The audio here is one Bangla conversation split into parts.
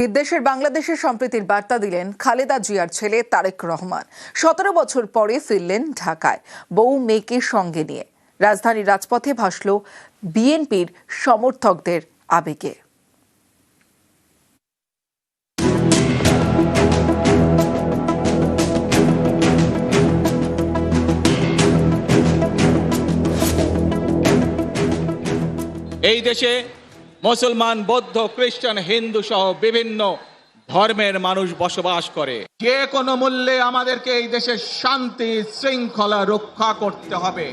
বিদেশের বাংলাদেশের সম্প্রীতির বার্তা দিলেন খালেদা জিয়ার ছেলে তারেক রহমান। 17 বছর পরে ফিরলেন ঢাকায় বউ মেয়েকে সঙ্গে নিয়ে। রাজধানীর রাজপথে ভাসল বিএনপির সমর্থকদের আবেগে। এই দেশে মুসলমান, বৌদ্ধ, খ্রিস্টান, হিন্দু সহ বিভিন্ন ধর্মের মানুষ বসবাস করে। যে কোনো মূল্যে আমাদেরকে এই দেশের শান্তি শৃঙ্খলা রক্ষা করতে হবে।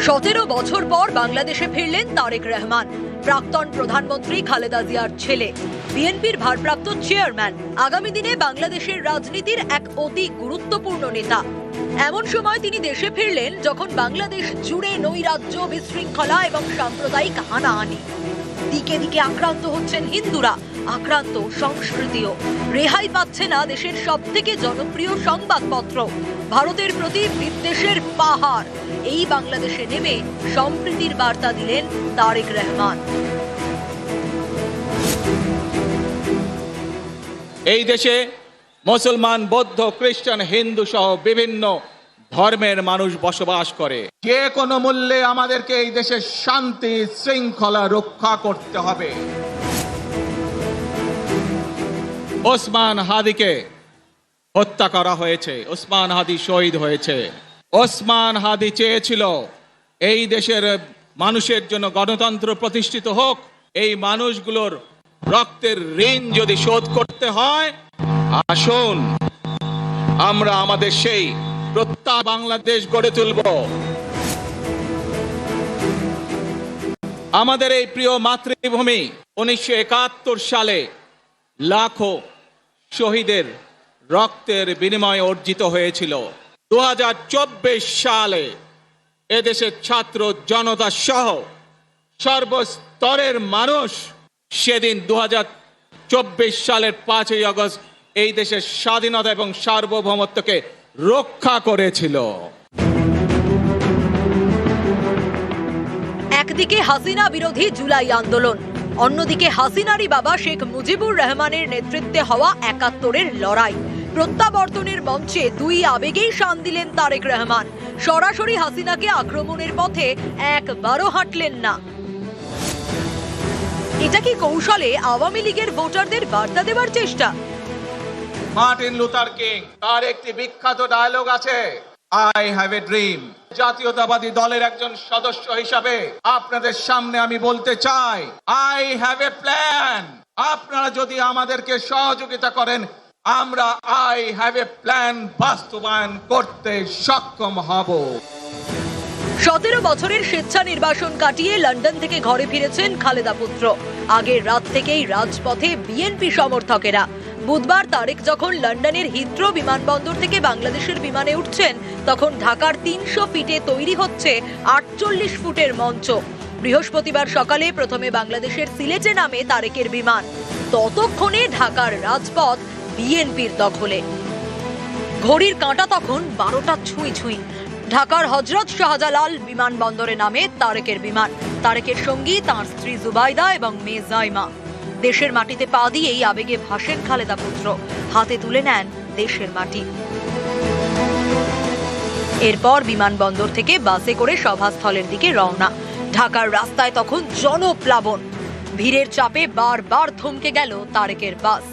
17 বছর পর বাংলাদেশে ফিরলেন তারেক রহমান, প্রাক্তন প্রধানমন্ত্রী খালেদা জিয়ার ছেলে, বিএনপির ভারপ্রাপ্ত চেয়ারম্যান, আগামী দিনে বাংলাদেশের রাজনীতির এক অতি গুরুত্বপূর্ণ নেতা। এমন সময় তিনি দেশে ফিরলেন যখন বাংলাদেশ জুড়ে নৈরাজ্য, বিশৃঙ্খলা এবং সাম্প্রদায়িক হানাহানি। দিকে দিকে আক্রান্ত হচ্ছেন হিন্দুরা, আক্রান্ত সংস্কৃতিও। রেহাই পাচ্ছে না দেশের সবথেকে জনপ্রিয় সংবাদপত্র। ভারতের প্রতি বিদ্বেষের পাহাড়। এই বাংলাদেশে নেমে সম্প্রীতির বার্তা দিলেন তারেক রহমান। এই দেশে মুসলমান, বৌদ্ধ, খ্রিস্টান, হিন্দু সহ বিভিন্ন ধর্মের মানুষ বসবাস করে। যে কোনো মূল্যে আমাদেরকে এই দেশের শান্তি শৃঙ্খলা রক্ষা করতে হবে। ওসমান হাদিকে হত্যা করা হয়েছে, ওসমান হাদি শহীদ হয়েছে। ওসমান হাদি চেয়েছিল এই দেশের মানুষের জন্য গণতন্ত্র প্রতিষ্ঠিত হোক। এই মানুষগুলোর রক্তের ঋণ যদি শোধ করতে হয়, আসুন আমরা আমাদের সেই প্রত্যয় বাংলাদেশ গড়ে তুলব। আমাদের এই প্রিয় মাতৃভূমি 1971 সালে লাখো শহীদের রক্তের বিনিময়ে অর্জিত হয়েছিল। 2024 সালে এদেশের ছাত্র জনতা সহ সর্বস্তরের মানুষ সেদিন 2024 সালের 5ই আগস্ট এই দেশের স্বাধীনতা এবং সার্বভৌমত্বকে রক্ষা করেছিল। একদিকে হাসিনা বিরোধী জুলাই আন্দোলন, অন্যদিকে হাসিনারই বাবা শেখ মুজিবুর রহমানের নেতৃত্বে হওয়া 71-এর লড়াই। প্রত্যাবর্তনের মঞ্চে দুই আবেগেই শান দিলেন তারেক রহমান। সরাসরি হাসিনাকে আক্রমণের পথে একবারও হাঁটলেন না। এটা কি কৌশলে আওয়ামী লীগের ভোটারদের বার্তা দেওয়ার চেষ্টা? মার্টিন লুথার কিং তার একটি বিখ্যাত ডায়লগ আছে, আই হ্যাভ এ ড্রিম। জাতীয়তাবাদী দলের একজন সদস্য হিসাবে আপনাদের সামনে আমি বলতে চাই, আই হ্যাভ এ প্ল্যান। আপনারা যদি আমাদেরকে সহযোগিতা করেন, আমরা আই হ্যাভ এ প্ল্যান বাস্তবায়ন করতে সক্ষম হব। 17 বছরের স্বেচ্ছা নির্বাসন কাটিয়ে লন্ডন থেকে ঘরে ফিরেছেন খালেদা পুত্র। আগের রাত থেকেই রাজপথে বিএনপি সমর্থকেরা। বুধবার তারেক যখন লন্ডনের হিথ্রো বিমানবন্দর থেকে বাংলাদেশের বিমানে উঠছেন, তখন ঢাকার 300 ফিটে তৈরি হচ্ছে 48 ফুটের মঞ্চ। বৃহস্পতিবার সকালে প্রথমে বাংলাদেশের সিলেটে নামে তারেকের বিমান। ততক্ষণে ঢাকার রাজপথ বিএনপির দখলে। ঘড়ির কাঁটা তখন 12টা ছুঁই ছুঁই। ঢাকার হযরত শাহজালাল বিমানবন্দরে নামে তারেকের বিমান। তারেকের সঙ্গী তাঁর স্ত্রী জুবাইদা এবং মেয়ে জাইমা। দেশের মাটিতে পা দিয়েই আবেগে ভাসেন খালেদা পুত্র, হাতে তুলে নেন দেশের মাটি। এরপর বিমানবন্দর থেকে বাসে করে সভাস্থলের দিকে রওনা। ঢাকার রাস্তায় তখন জনপ্লাবন। ভিড়ের চাপে বারবার থমকে গেল তারেকের বাস।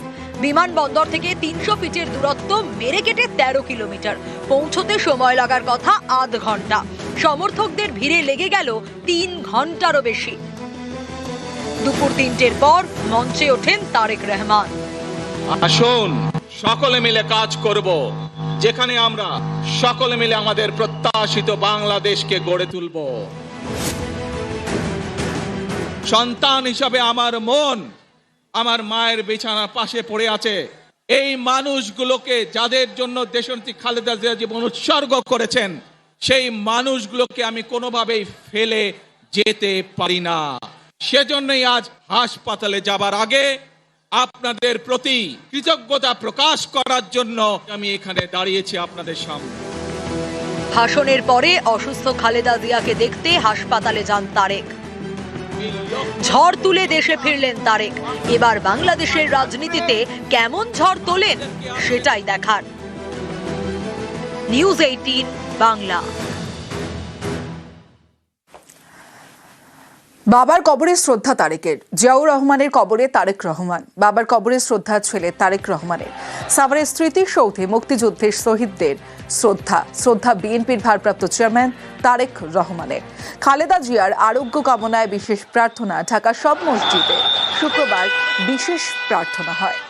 বিমানবন্দর থেকে 300 ফিটের দূরত্ব মেরে কেটে 13 কিলোমিটার। পৌঁছতে সময় লাগার কথা আধ ঘন্টা। সমর্থকদের ভিড়ে লেগে গেল 3 ঘন্টারও বেশি। দুপুর 3টের পর মঞ্চে ওঠেন তারেক রহমান। আসুন সকলে মিলে কাজ করব, যেখানে আমরা সকলে মিলে আমাদের প্রত্যাশিত বাংলাদেশকে গড়ে তুলব। সন্তান হিসাবে আমার মন আমার মায়ের বিছানার পাশে পড়ে আছে। এই মানুষগুলোকে, যাদের জন্য দেশনেত্রী খালেদা জিয়া জীবন উৎসর্গ করেছেন, সেই মানুষগুলোকে আমি কোনোভাবেই ফেলে যেতে পারি না। সেজন্যই আজ হাসপাতালে যাবার আগে আপনাদের প্রতি কৃতজ্ঞতা প্রকাশ করার জন্য আমি এখানে দাঁড়িয়েছি আপনাদের সামনে। ভাষণের পরে অসুস্থ খালেদা জিয়াকে দেখতে হাসপাতালে যান তারেক। ঝড় তুলে দেশে ফিরলেন তারেক। এবার বাংলাদেশের রাজনীতিতে কেমন ঝড় তোলেন সেটাই দেখার। নিউজ 18 বাংলা। বাবার কবরে শ্রদ্ধা তারেকের। জিয়াউর রহমানের কবরে তারেক রহমান। বাবার কবরে শ্রদ্ধা ছেলে তারেক রহমানের। সাভারের স্মৃতিসৌধে মুক্তিযুদ্ধের শহীদদের শ্রদ্ধা বিএনপির ভারপ্রাপ্ত চেয়ারম্যান তারেক রহমানের। খালেদা জিয়ার আরোগ্য কামনায় বিশেষ প্রার্থনা। ঢাকার সব মসজিদে শুক্রবার বিশেষ প্রার্থনা হয়।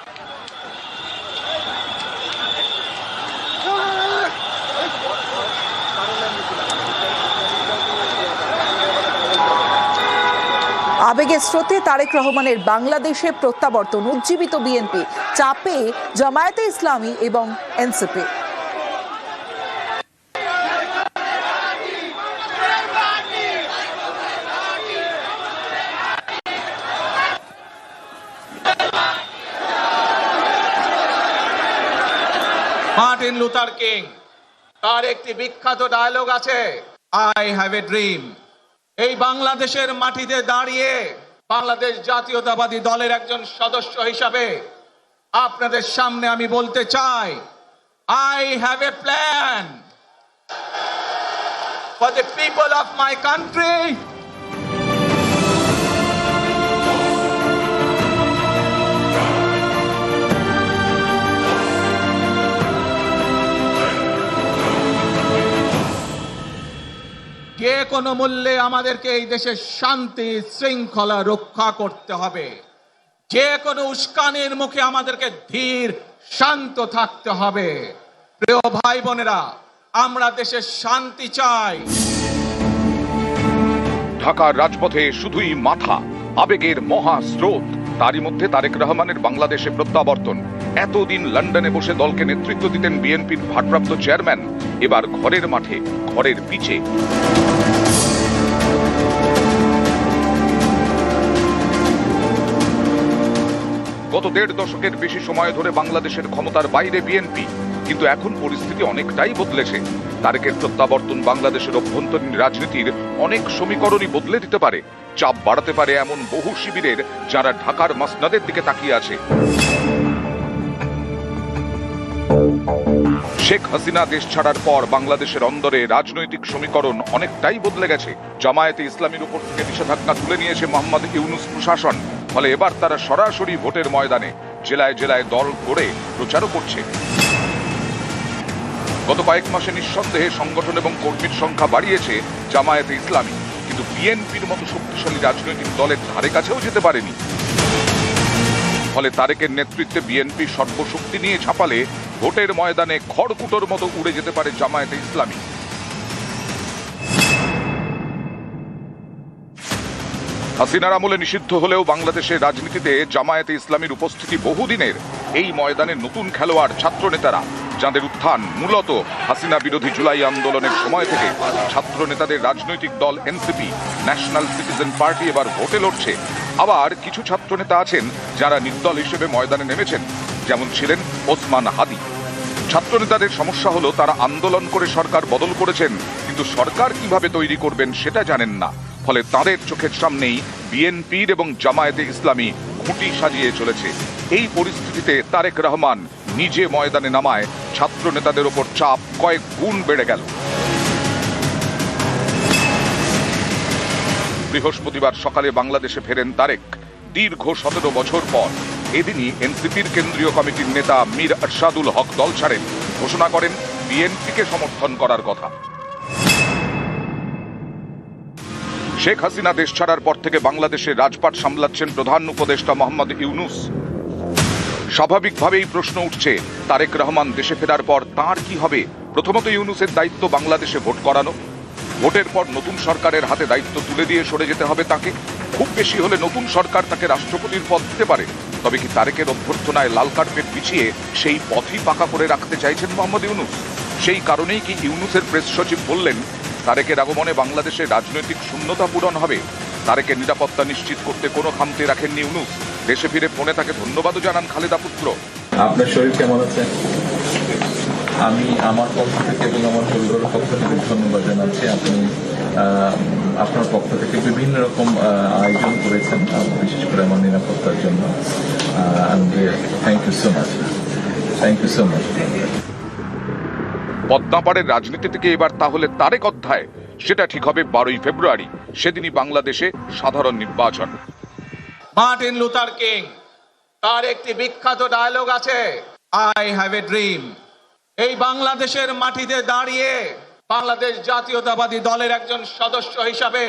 আবেগের স্রোতে তারেক রহমানের বাংলাদেশে প্রত্যাবর্তন। উজ্জীবিত বিএনপি, চাপে জামায়াতে ইসলামী এবং এনসিপি। মার্টিন লুথার কিং, তার একটি বিখ্যাত ডায়লগ আছে, আই হ্যাভ এ ড্রিম। এই বাংলাদেশের মাটিতে দাঁড়িয়ে বাংলাদেশ জাতীয়তাবাদী দলের একজন সদস্য হিসাবে আপনাদের সামনে আমি বলতে চাই, I have a plan for the people of my country. যে কোনো মূল্যে আমাদেরকে এই দেশের শান্তি শৃঙ্খলা রক্ষা করতে হবে। যে কোনো উস্কানির মুখে আমাদেরকে ধীর শান্ত থাকতে হবে। প্রিয় ভাই বোনেরা, আমরা দেশের শান্তি চাই। ঢাকার রাজপথে শুধুই মাথা, আবেগের মহা স্রোত। তারই মধ্যে তারেক রহমানের বাংলাদেশে প্রত্যাবর্তন। এতদিন লন্ডনে বসে দলকে নেতৃত্ব দিতেন বিএনপির ভারপ্রাপ্ত চেয়ারম্যান, এবার ঘরের মাঠে, ঘরের পিছে। গত 1.5 দশকের বেশি সময় ধরে বাংলাদেশের ক্ষমতার বাইরে বিএনপি, কিন্তু এখন পরিস্থিতি অনেকটাই বদলেছে। তারেকের প্রত্যাবর্তন বাংলাদেশের অভ্যন্তরীণ রাজনীতির অনেক সমীকরণই বদলে দিতে পারে। চাপ বাড়াতে পারে এমন বহু শিবিরের যারা ঢাকার মাসনাদের দিকে তাকিয়ে আছে। শেখ হাসিনা দেশ ছাড়ার পর বাংলাদেশের অন্দরে রাজনৈতিক সমীকরণ অনেকটাই বদলে গেছে। জামায়াতে ইসলামীর উপর থেকে নিষেধাজ্ঞা তুলে নিয়েছে মোহাম্মদ ইউনূস প্রশাসন। ফলে এবার তারা সরাসরি ভোটের ময়দানে, জেলায় জেলায় দল করে প্রচারও করছে। গত কয়েক মাসে নিঃসন্দেহে সংগঠন এবং কর্মীর সংখ্যা বাড়িয়েছে জামায়াতে ইসলামী, কিন্তু বিএনপির মতো শক্তিশালী রাজনৈতিক দলের ধারে কাছেও যেতে পারেনি। ফলে তারেকের নেতৃত্বে বিএনপি সর্বশক্তি নিয়ে ঝাঁপালে ভোটের ময়দানে খড়কুটোর মতো উড়ে যেতে পারে জামায়াতে ইসলামী। হাসিনার আমলে নিষিদ্ধ হলেও বাংলাদেশের রাজনীতিতে জামায়াতে ইসলামীর উপস্থিতি বহুদিনের। এই ময়দানে নতুন খেলোয়াড় ছাত্র নেতারা, যাদের উত্থান মূলত হাসিনা বিরোধী জুলাই আন্দোলনের সময় থেকে। ছাত্র নেতাদের রাজনৈতিক দল এনসিপি, ন্যাশনাল সিটিজেন পার্টি এবার ভোটে লড়ছে। আবার কিছু ছাত্র নেতা আছেন যারা নির্দল হিসেবে ময়দানে নেমেছেন, যেমন ছিলেন ওসমান হাদি। ছাত্র নেতাদের সমস্যা হলো তারা আন্দোলন করে সরকার বদল করেছেন, কিন্তু সরকার কিভাবে তৈরি করবেন সেটা জানেন না। ফলে তাদের চোখের সামনেই বিএনপির এবং জামায়াতে ইসলামী খুঁটি সাজিয়ে চলেছে। এই পরিস্থিতিতে তারেক রহমান নিজে ময়দানে নামায় ছাত্র নেতাদের ওপর চাপ কয়েক গুণ বেড়ে গেল। বৃহস্পতিবার সকালে বাংলাদেশে ফেরেন তারেক, দীর্ঘ 17 বছর পর। এদিনই এনসিপির কেন্দ্রীয় কমিটির নেতা মীর আরশাদুল হক দল ছাড়েন, ঘোষণা করেন বিএনপিকে সমর্থন করার কথা। শেখ হাসিনা দেশ ছাড়ার পর থেকে বাংলাদেশের রাজপাট সামলাচ্ছেন প্রধান উপদেষ্টা মোহাম্মদ ইউনূস। স্বাভাবিকভাবেই প্রশ্ন উঠছে, তারেক রহমান দেশে ফেরার পর তার কি হবে? প্রথমত ইউনূসের দায়িত্ব বাংলাদেশে ভোট করানো। ভোটের পর নতুন সরকারের হাতে দায়িত্ব তুলে দিয়ে সরে যেতে হবে তাকে। খুব বেশি হলে নতুন সরকার তাকে রাষ্ট্রপতির পদ দিতে পারে। তবে কি তারেকের অভ্যর্থনায় লাল কার্পেট বিছিয়ে সেই পথই পাকা করে রাখতে চাইছেন মোহাম্মদ ইউনূস? সেই কারণেই কি ইউনূসের প্রেস সচিব বললেন, তারেকের আগমনে বাংলাদেশে রাজনৈতিক শূন্যতা পূরণ হবে। তারেকের নিরাপত্তা নিশ্চিত করতে কোনো খামতি রাখেননি ইউনূস। দেশে ফিরে ফোনে তাকে ধন্যবাদও জানান খালেদা পুত্র। আপনার শরীর কেমন আছে? আমি আমার পক্ষ থেকে এবং আমার পরিবারের পক্ষ থেকে ধন্যবাদ জানাচ্ছি। আপনি আপনার পক্ষ থেকে বিভিন্ন রকম আয়োজন করেছেন, বিশেষ করে আমার নিরাপত্তার জন্য। Thank you so much, thank you so much. পদ্মাপাড়ের রাজনীতি থেকে এবার তাহলে তারেক অধ্যায়, সেটা ঠিক হবে 12ই ফেব্রুয়ারি। সেদিনই বাংলাদেশে সাধারণ নির্বাচন। মার্টিন লুথার কিং তার একটি বিখ্যাত ডায়লগ আছে, আই হ্যাভ এ ড্রিম। এই বাংলাদেশের মাটিতে দাঁড়িয়ে বাংলাদেশ জাতীয়তাবাদী দলের একজন সদস্য হিসাবে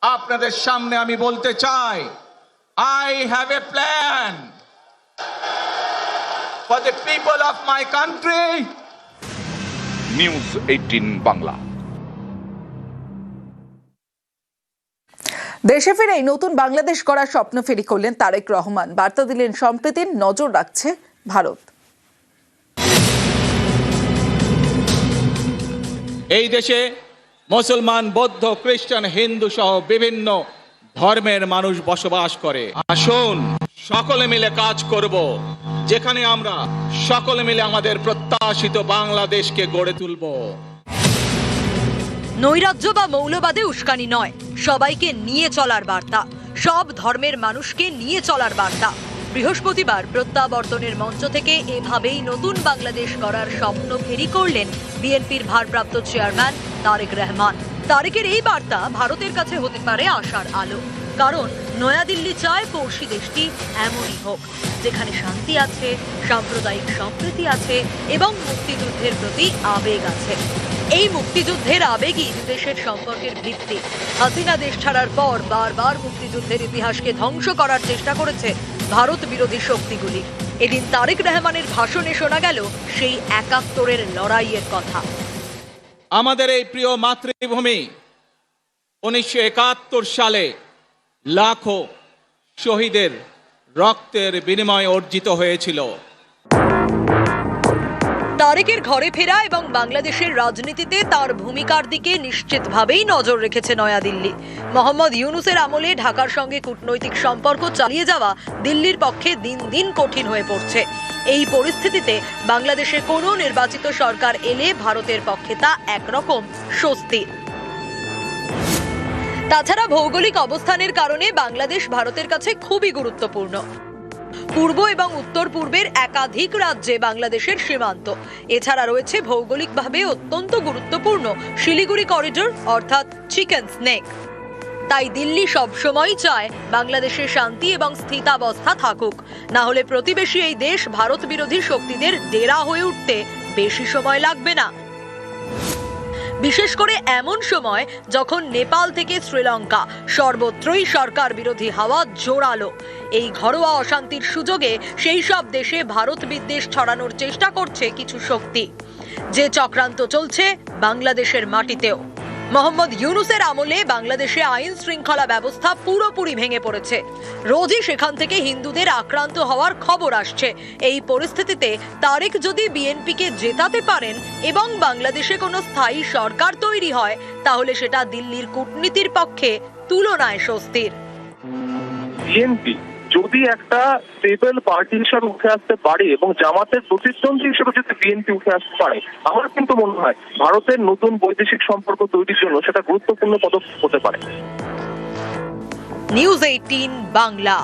আপনাদের সামনে আমি বলতে চাই, I have a plan for the people of my country. News 18 Bangla. দেশে ফিরেই নতুন বাংলাদেশ গড়ার স্বপ্ন ফেরি করলেন তারেক রহমান। বার্তা দিলেন সম্প্রীতির নজর রাখছে ভারত। এই দেশে মুসলমান, বৌদ্ধ, খ্রিস্টান, হিন্দু সহ বিভিন্ন ধর্মের মানুষ বসবাস করে। আসুন সকলে মিলে কাজ করব, যেখানে আমরা সকলে মিলে আমাদের প্রত্যাশিত বাংলাদেশকে গড়ে তুলব। নৈরাজ্য বা মৌলবাদে উস্কানি নয়, সবাইকে নিয়ে চলার বার্তা, সব ধর্মের মানুষকে নিয়ে চলার বার্তা। বৃহস্পতিবার প্রত্যাবর্তনের মঞ্চ থেকে এভাবেই নতুন বাংলাদেশ গড়ার স্বপ্ন ফেরি করলেন বিএনপির ভারপ্রাপ্ত চেয়ারম্যান তারেক রহমান। তারেকের এই বার্তা ভারতের কাছে হতে পারে আশার আলো, কারণ নয়াদিল্লি চায় পড়শি দেশটি এমনই হোক যেখানে শান্তি আছে, সাম্প্রদায়িক সম্প্রীতি আছে এবং মুক্তিযুদ্ধের প্রতি আবেগ আছে। এই মুক্তিযুদ্ধের আবেগই দেশের সম্পর্কের ভিত্তি। হাসিনা দেশ ছাড়ার পর বারবার মুক্তিযুদ্ধের ইতিহাসকে ধ্বংস করার চেষ্টা করেছে ভারত বিরোধী শক্তিগুলি। এদিন তারেক রহমানের ভাষণে শোনা গেল সেই ৭১-এর লড়াইয়ের কথা। আমাদের এই প্রিয় মাতৃভূমি 1971 সালে লাখো শহীদের রক্তের বিনিময়ে অর্জিত হয়েছিল। তারেকের ঘরে ফেরা এবং বাংলাদেশের রাজনীতিতে তার ভূমিকার দিকে নিশ্চিতভাবেই নজর রেখেছে নয়াদিল্লি। মোহাম্মদ ইউনূসের আমলে ঢাকার সঙ্গে কূটনৈতিক সম্পর্ক চালিয়ে যাওয়া দিল্লির পক্ষে দিন দিন কঠিন হয়ে পড়ছে। এই পরিস্থিতিতে বাংলাদেশে কোনো নির্বাচিত সরকার এলে ভারতের পক্ষে তা একরকম স্বস্তির। তাছাড়া ভৌগোলিক অবস্থানের কারণে বাংলাদেশ ভারতের কাছে খুবই গুরুত্বপূর্ণ। পূর্ব এবং উত্তর পূর্বের একাধিক রাজ্যে বাংলাদেশের সীমান্ত। এছাড়া রয়েছে ভৌগোলিকভাবে অত্যন্ত গুরুত্বপূর্ণ শিলিগুড়ি করিডোর অর্থাৎ চিকেন স্নেক। তাই দিল্লি সবসময় চায় বাংলাদেশের শান্তি এবং স্থিতাবস্থা থাকুক, না হলে প্রতিবেশী এই দেশ ভারত বিরোধী শক্তিদের ডেরা হয়ে উঠতে বেশি সময় লাগবে না। বিশেষ করে এমন সময় যখন নেপাল থেকে শ্রীলঙ্কা সর্বত্রই সরকার বিরোধী হাওয়া জোরালো। এই ঘরোয়া অশান্তির সুযোগে সেই সব দেশে ভারত বিদ্বেষ ছড়ানোর চেষ্টা করছে কিছু শক্তি, যে চক্রান্ত চলছে বাংলাদেশের মাটিতেও। মোহাম্মদ ইউনূসের আমলে বাংলাদেশে আইন শৃঙ্খলা ব্যবস্থা পুরোপুরি ভেঙে পড়েছে। রোজই সেখান থেকে হিন্দুদের আক্রান্ত হওয়ার খবর আসছে। এই পরিস্থিতিতে তারেক যদি বিএনপিকে জেতাতে পারেন এবং বাংলাদেশে কোনো স্থায়ী সরকার তৈরি হয়, তাহলে সেটা দিল্লির কূটনীতির পক্ষে তুলনায় স্বস্তির। বিএনপি যদি একটা স্টেবল পার্টি হিসেবে উঠে আসতে পারে এবং জামাতের প্রতিদ্বন্দ্বী হিসেবে যদি বিএনপি উঠে আসতে পারে, আমার কিন্তু মনে হয় ভারতের নতুন বৈদেশিক সম্পর্ক তৈরির জন্য সেটা গুরুত্বপূর্ণ পদক্ষেপ হতে পারে। নিউজ 18 বাংলা।